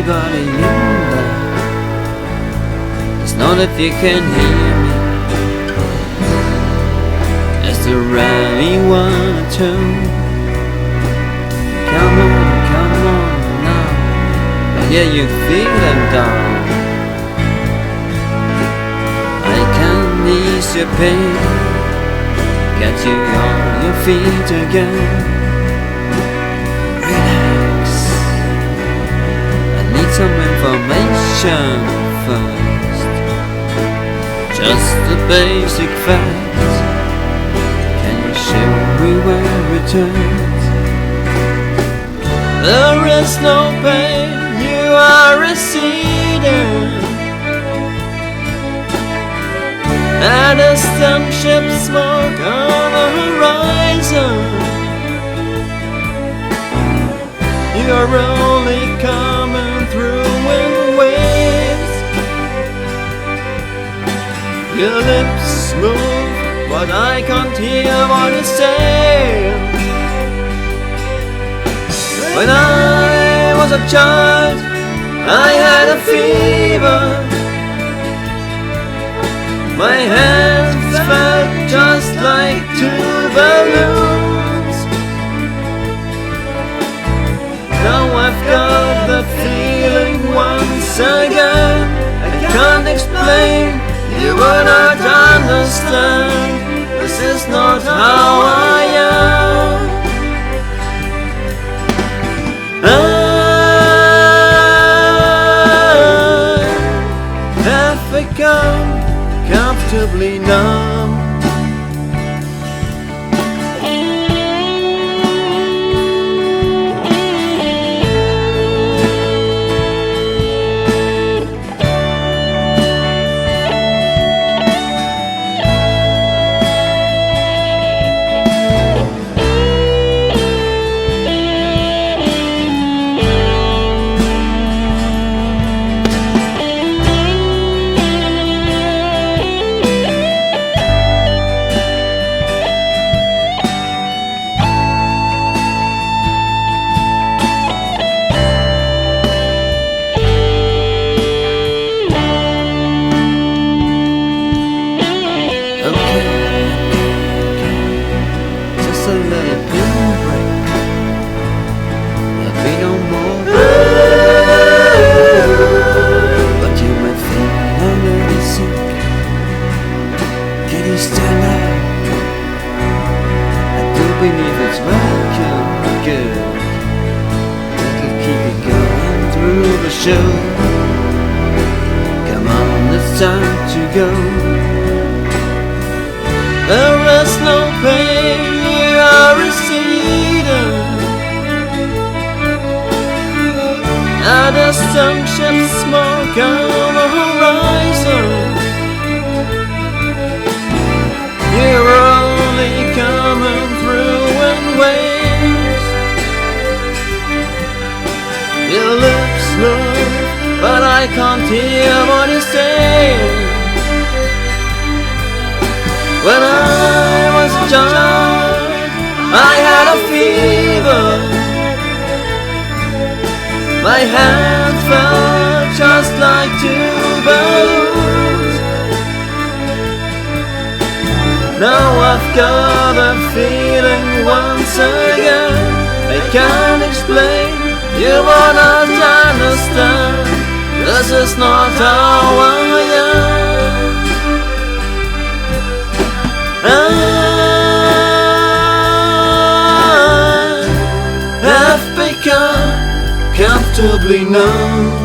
anybody in there? Just know that you can hear me. Is there anyone at home? Come on now. I hear you feeling down. I can ease your pain, get you on your feet again. Relax, I need some information first. Just the basic facts. Can you show me where it hurts? There is no pain, you are receding. And a distant ship smoke on the horizon. You're only coming through in waves. Your lips move, but I can't hear what you're saying. When I was a child, I had a fever. My hands felt just like two balloons. Now I've got the feeling once again. I can't explain, you will not understand. This is not how I am. I have become comfortably numb. Just a little pinprick, there'll be no more. But you might feel a little sick. Can you stand up? I do believe it's working good. It'll keep you going through the show. Come on, it's time to go. There is no pain, you are receding. And the sun shifts smoke on the horizon. You're only coming through in waves. Your lips move, but I can't hear what you're saying. When I was a child, I had a fever. My hands felt just like two balloons. Now I've got a feeling once again. I can't explain, you will not understand. This is not how I am. I have become comfortably numb.